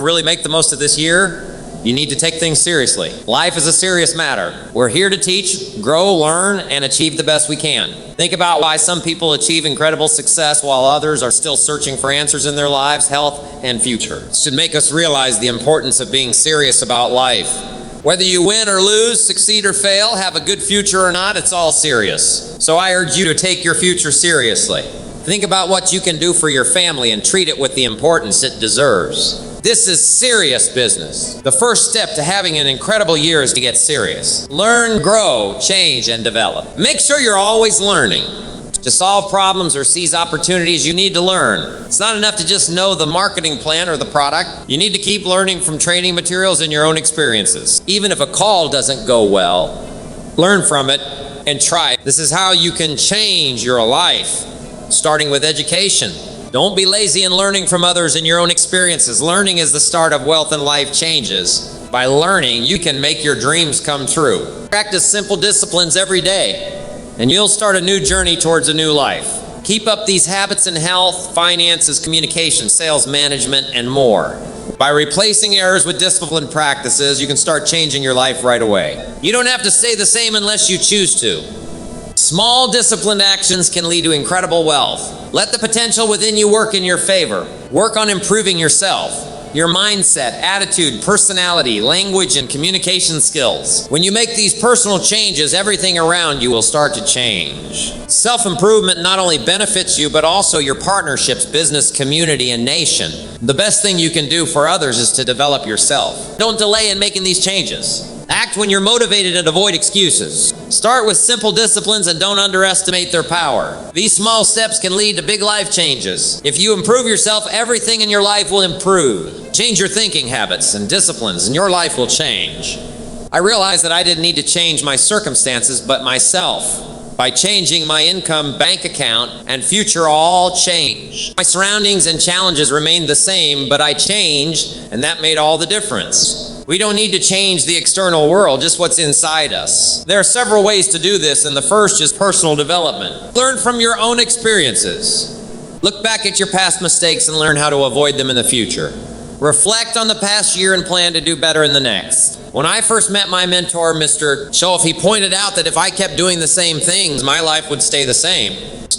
Really make the most of this year, you need to take things seriously. Life is a serious matter. We're here to teach, grow, learn, and achieve the best we can. Think about why some people achieve incredible success while others are still searching for answers in their lives, health, and future. It should make us realize the importance of being serious about life. Whether you win or lose, succeed or fail, have a good future or not, it's all serious. So I urge you to take your future seriously. Think about what you can do for your family and treat it with the importance it deserves. This is serious business. The first step to having an incredible year is to get serious. Learn, grow, change, and develop. Make sure you're always learning. To solve problems or seize opportunities, you need to learn. It's not enough to just know the marketing plan or the product. You need to keep learning from training materials and your own experiences. Even if a call doesn't go well, learn from it and try it. This is how you can change your life, starting with education. Don't be lazy in learning from others and your own experiences. Learning is the start of wealth and life changes. By learning, you can make your dreams come true. Practice simple disciplines every day, and you'll start a new journey towards a new life. Keep up these habits in health, finances, communication, sales management, and more. By replacing errors with disciplined practices, you can start changing your life right away. You don't have to stay the same unless you choose to. Small disciplined actions can lead to incredible wealth. Let the potential within you work in your favor. Work on improving yourself, your mindset, attitude, personality, language, and communication skills. When you make these personal changes, everything around you will start to change. Self-improvement not only benefits you, but also your partnerships, business, community, and nation. The best thing you can do for others is to develop yourself. Don't delay in making these changes. Act when you're motivated and avoid excuses. Start with simple disciplines and don't underestimate their power. These small steps can lead to big life changes. If you improve yourself, everything in your life will improve. Change your thinking habits and disciplines, and your life will change. I realized that I didn't need to change my circumstances, but myself. By changing my income, bank account, and future all changed. My surroundings and challenges remained the same, but I changed, and that made all the difference. We don't need to change the external world, just what's inside us. There are several ways to do this, and the first is personal development. Learn from your own experiences. Look back at your past mistakes and learn how to avoid them in the future. Reflect on the past year and plan to do better in the next. When I first met my mentor, Mr. Schoff, he pointed out that if I kept doing the same things, my life would stay the same.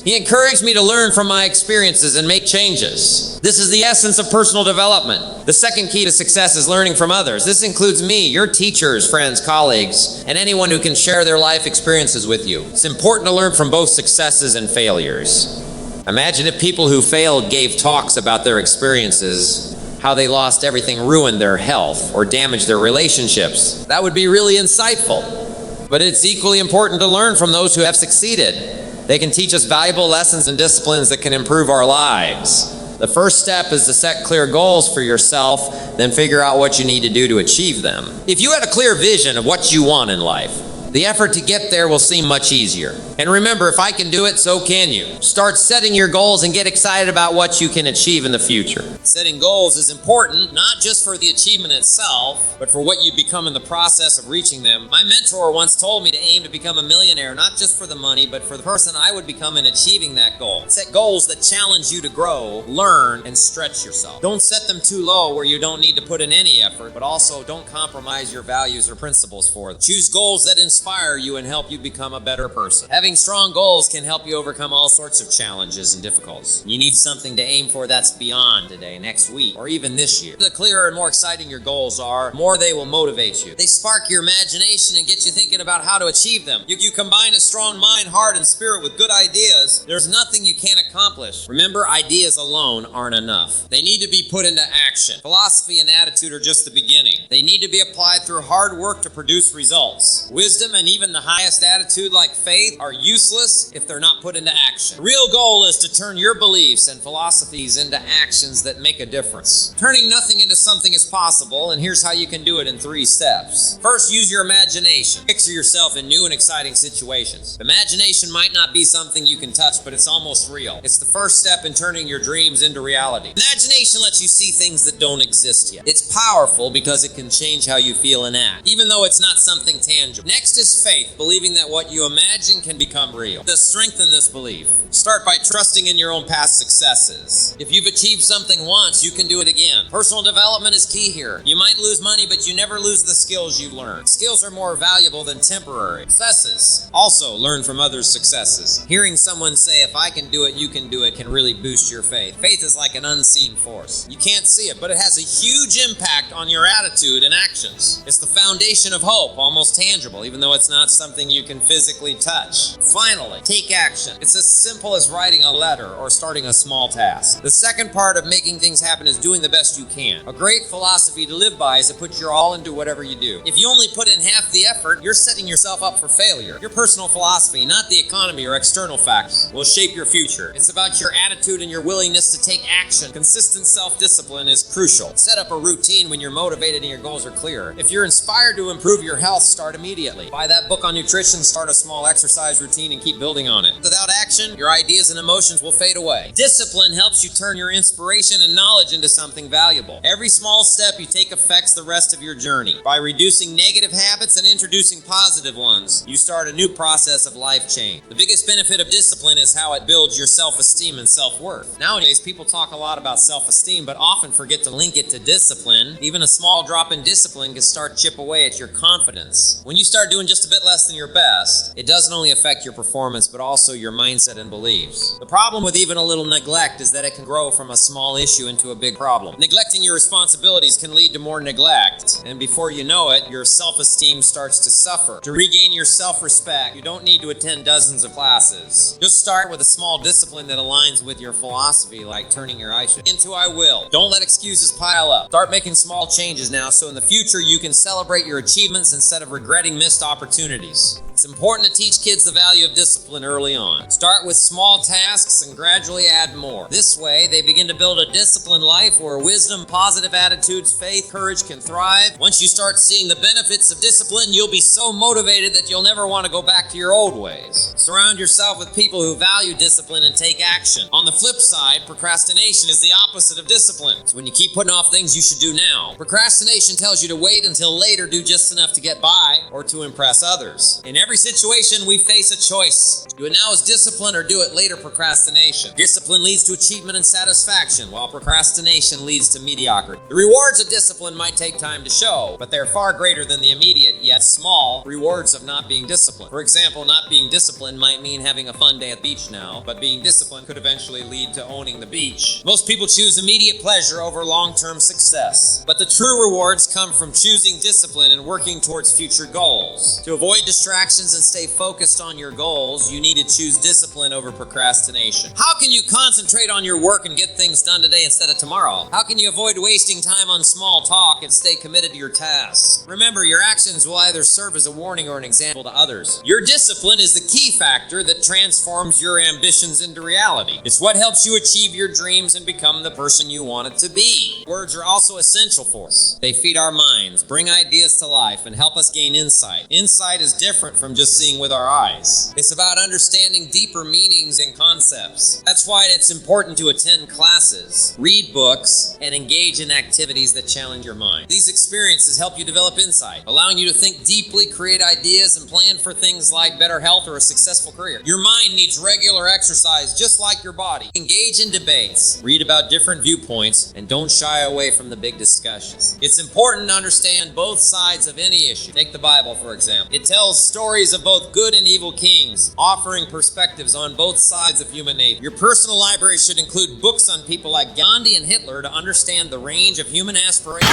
He encouraged me to learn from my experiences and make changes. This is the essence of personal development. The second key to success is learning from others. This includes me, your teachers, friends, colleagues, and anyone who can share their life experiences with you. It's important to learn from both successes and failures. Imagine if people who failed gave talks about their experiences, how they lost everything, ruined their health, or damaged their relationships. That would be really insightful. But it's equally important to learn from those who have succeeded. They can teach us valuable lessons and disciplines that can improve our lives. The first step is to set clear goals for yourself, then figure out what you need to do to achieve them. If you had a clear vision of what you want in life, the effort to get there will seem much easier. And remember, if I can do it, so can you. Start setting your goals and get excited about what you can achieve in the future. Setting goals is important, not just for the achievement itself, but for what you become in the process of reaching them. My mentor once told me to aim to become a millionaire, not just for the money, but for the person I would become in achieving that goal. Set goals that challenge you to grow, learn, and stretch yourself. Don't set them too low where you don't need to put in any effort, but also don't compromise your values or principles for them. Choose goals that inspire you and help you become a better person. Having strong goals can help you overcome all sorts of challenges and difficulties. You need something to aim for that's beyond today, next week, or even this year. The clearer and more exciting your goals are, the more they will motivate you. They spark your imagination and get you thinking about how to achieve them. You combine a strong mind, heart, and spirit with good ideas, there's nothing you can't accomplish. Remember, ideas alone aren't enough. They need to be put into action. Philosophy and attitude are just the beginning. They need to be applied through hard work to produce results. Wisdom and even the highest attitude like faith are useless if they're not put into action. The real goal is to turn your beliefs and philosophies into actions that make a difference. Turning nothing into something is possible, and here's how you can do it in 3 steps. First, use your imagination. Picture yourself in new and exciting situations. Imagination might not be something you can touch, but it's almost real. It's the first step in turning your dreams into reality. Imagination lets you see things that don't exist yet. It's powerful because it can change how you feel and act, even though it's not something tangible. Next Practice faith, believing that what you imagine can become real. To strengthen this belief, start by trusting in your own past successes. If you've achieved something once, you can do it again. Personal development is key here. You might lose money, but you never lose the skills you learn. Skills are more valuable than temporary successes. Also, learn from others' successes. Hearing someone say, "If I can do it, you can do it," can really boost your faith. Faith is like an unseen force. You can't see it, but it has a huge impact on your attitude and actions. It's the foundation of hope, almost tangible, even though it's not something you can physically touch. Finally, take action. It's as simple as writing a letter or starting a small task. The second part of making things happen is doing the best you can. A great philosophy to live by is to put your all into whatever you do. If you only put in half the effort, you're setting yourself up for failure. Your personal philosophy, not the economy or external factors, will shape your future. It's about your attitude and your willingness to take action. Consistent self-discipline is crucial. Set up a routine when you're motivated and your goals are clear. If you're inspired to improve your health, start immediately. Buy that book on nutrition, start a small exercise routine, and keep building on it. Without action, your ideas and emotions will fade away. Discipline helps you turn your inspiration and knowledge into something valuable. Every small step you take affects the rest of your journey. By reducing negative habits and introducing positive ones, you start a new process of life change. The biggest benefit of discipline is how it builds your self-esteem and self-worth. Nowadays, people talk a lot about self-esteem, but often forget to link it to discipline. Even a small drop in discipline can start chip away at your confidence. When you start doing just a bit less than your best, it doesn't only affect your performance, but also your mindset and beliefs. The problem with even a little neglect is that it can grow from a small issue into a big problem. Neglecting your responsibilities can lead to more neglect, and before you know it, your self-esteem starts to suffer. To regain your self-respect, you don't need to attend dozens of classes. Just start with a small discipline that aligns with your philosophy, like turning your I should into I will. Don't let excuses pile up. Start making small changes now so in the future you can celebrate your achievements instead of regretting missed opportunities. It's important to teach kids the value of discipline early on. Start with small tasks and gradually add more. This way, they begin to build a disciplined life where wisdom, positive attitudes, faith, courage can thrive. Once you start seeing the benefits of discipline, you'll be so motivated that you'll never want to go back to your old ways. Surround yourself with people who value discipline and take action. On the flip side, procrastination is the opposite of discipline. It's when you keep putting off things you should do now. Procrastination tells you to wait until later, do just enough to get by or to impress others. In every situation, we face a choice. Do it now as discipline or do it later procrastination. Discipline leads to achievement and satisfaction, while procrastination leads to mediocrity. The rewards of discipline might take time to show, but they're far greater than the immediate, yet small, rewards of not being disciplined. For example, not being disciplined might mean having a fun day at the beach now, but being disciplined could eventually lead to owning the beach. Most people choose immediate pleasure over long-term success, but the true rewards come from choosing discipline and working towards future goals. To avoid distractions and stay focused on your goals, you need to choose discipline over procrastination. How can you concentrate on your work and get things done today instead of tomorrow? How can you avoid wasting time on small talk and stay committed to your tasks? Remember, your actions will either serve as a warning or an example to others. Your discipline is the key factor that transforms your ambitions into reality. It's what helps you achieve your dreams and become the person you want it to be. Words are also essential for us. They feed our minds, bring ideas to life, and help us gain insight. Insight is different from just seeing with our eyes. It's about understanding deeper meanings and concepts. That's why it's important to attend classes, read books, and engage in activities that challenge your mind. These experiences help you develop insight, allowing you to think deeply, create ideas, and plan for things like better health or a successful career. Your mind needs regular exercise, just like your body. Engage in debates, read about different viewpoints, and don't shy away from the big discussions. It's important to understand both sides of any issue. Take the Bible, for example. It tells stories of both good and evil kings, offering perspectives on both sides of human nature. Your personal library should include books on people like Gandhi and Hitler to understand the range of human aspirations.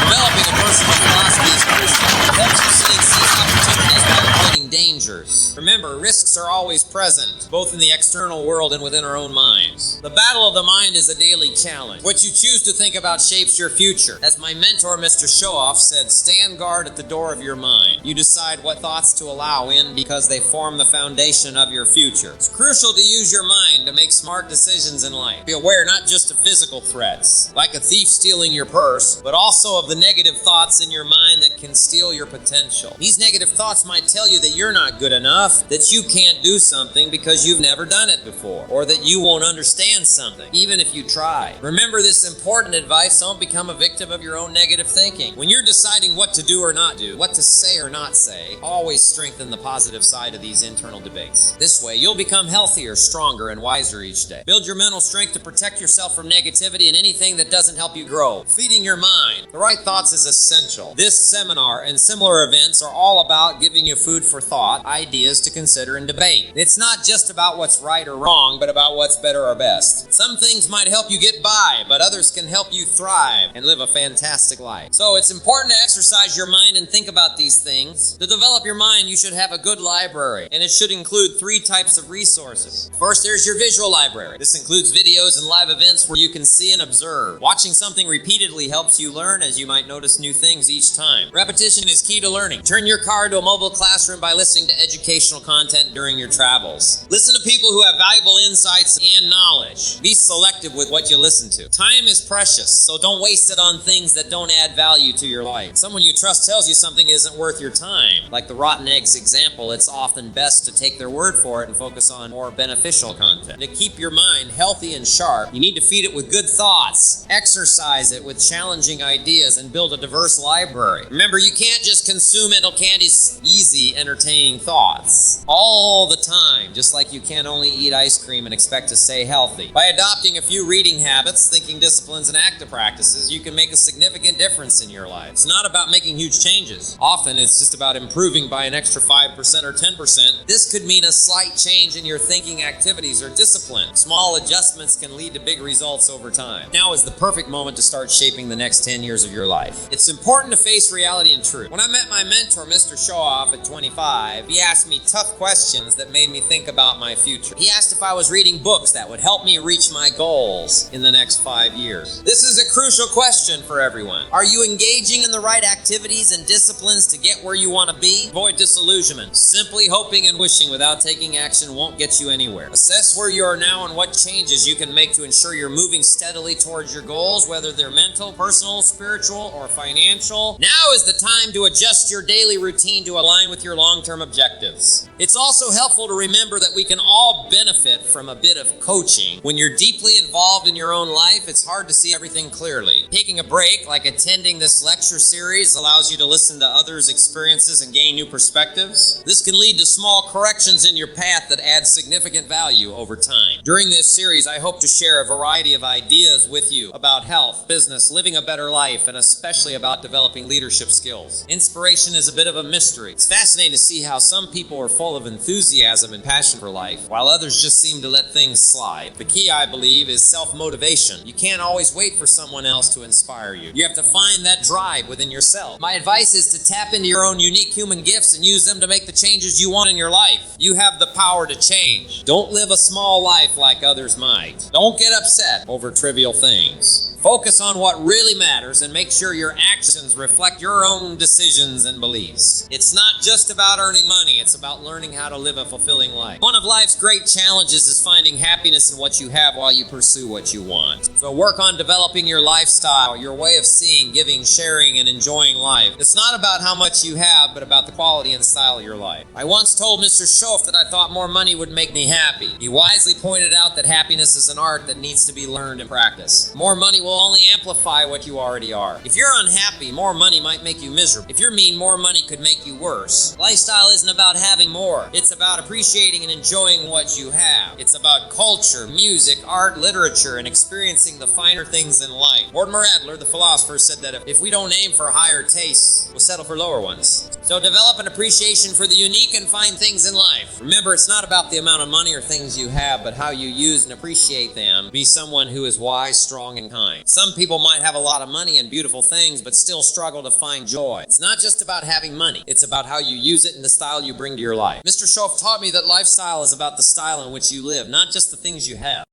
Developing a personal philosophy is crucial. It helps you see and seize opportunities while avoiding dangers. Remember, risks are always present, both in the external world and within our own minds. The battle of the mind is a daily challenge. What you choose to think about shapes your future. As my mentor, Mr. Showoff, said, stand guard at the door of your mind. You decide what thoughts to allow in because they form the foundation of your future. It's crucial to use your mind to make smart decisions in life. Be aware not just of physical threats, like a thief stealing your purse, but also of the negative thoughts in your mind that can steal your potential. These negative thoughts might tell you that you're not good enough, that you can't do something because you've never done it before, or that you won't understand something, even if you try. Remember this important advice: don't become a victim of your own negative thinking. When you're deciding what to do or not do, what to say or not say, always strengthen the positive side of these internal debates. This way, you'll become healthier, stronger, and wiser each day. Build your mental strength to protect yourself from negativity and anything that doesn't help you grow. Feeding your mind the right thoughts is essential. This seminar and similar events are all about giving you food for thought, ideas to consider and debate. It's not just about what's right or wrong, but about what's better or best. Some things might help you get by, but others can help you thrive and live a fantastic life. So it's important to exercise your mind and think about these things. To develop your mind, you should have a good library, and it should include 3 types of resources. First, there's your visual library. This includes videos and live events where you can see and observe. Watching something repeatedly helps you learn, as you might notice new things each time. Repetition is key to learning. Turn your car into a mobile classroom by listening to educational content during your travels. Listen to people who have valuable insights and knowledge. Be selective with what you listen to. Time is precious, so don't waste it on things that don't add value to your life. Someone you trust tells you something isn't worth your time. Like the rotten eggs example, it's often best to take their word for it and focus on more beneficial content. To keep your mind healthy and sharp, you need to feed it with good thoughts, exercise it with challenging ideas, and build a diverse library. Remember, you can't just consume mental candy's easy, entertaining thoughts all the time, just like you can't only eat ice cream and expect to stay healthy. By adopting a few reading habits, thinking disciplines, and active practices, you can make a significant difference in your life. It's not about making huge changes. Often, it's just about improving by an extra 5% or 10%. This could mean a slight change in your thinking activities or discipline. Small adjustments can lead to big results over time. Now is the perfect moment to start shaping the next 10 years of your life. It's important to face reality and truth. When I met my mentor, Mr. Showoff, at 25, he asked me tough questions that made me think about my future. He asked if I was reading books that would help me reach my goals in the next 5 years. This is a crucial question for everyone. Are you engaging in the right activities and disciplines to get where you want to be? Avoid disillusionment. Simply hoping and wishing without taking action won't get you anywhere. Assess where you are now and what changes you can make to ensure you're moving steadily towards your goals, whether they're mental, personal, spiritual, or financial. Now is the time to adjust your daily routine to align with your long-term objectives. It's also helpful to remember that we can all benefit from a bit of coaching. When you're deeply involved in your own life, it's hard to see everything clearly. Taking a break, like attending this lecture series, allows you to listen to others' experiences and gain new perspectives. This can lead to small corrections in your path that add significant value over time. During this series, I hope to share a variety of ideas with you about health, business, living a better life, and especially about developing leadership skills. Inspiration is a bit of a mystery. It's fascinating to see how some people are full of enthusiasm and passion for life, while others just seem to let things slide. The key, I believe, is self-motivation. You can't always wait for someone else to inspire you. You have to find that drive within yourself. My advice is to tap into your own unique human gifts and use them to make the changes you want in your life. You have the power to change. Don't live a small life like others might. Don't get upset over trivial things. Focus on what really matters and make sure your actions reflect your own decisions and beliefs. It's not just about earning money, it's about learning how to live a fulfilling life. One of life's great challenges is finding happiness in what you have while you pursue what you want. So work on developing your lifestyle, your way of seeing, giving, sharing, and enjoying life. It's not about how much you have, but about the quality and style of your life. I once told Mr. Showoff that I thought more money would make me happy. He wisely pointed out that happiness is an art that needs to be learned and practiced. More money will only amplify what you already are. If you're unhappy, more money might make you miserable. If you're mean, more money could make you worse. Lifestyle isn't about having more. It's about appreciating and enjoying what you have. It's about culture, music, art, literature, and experiencing the finer things in life. Mortimer Adler, the philosopher, said that if we don't aim for higher tastes, we'll settle for lower ones. So develop an appreciation for the unique and fine things in life. Remember, it's not about the amount of money or things you have, but how you use and appreciate them. Be someone who is wise, strong, and kind. Some people might have a lot of money and beautiful things, but still struggle to find joy. It's not just about having money. It's about how you use it and the style you bring to your life. Mr. Showoff taught me that lifestyle is about the style in which you live, not just the things you have.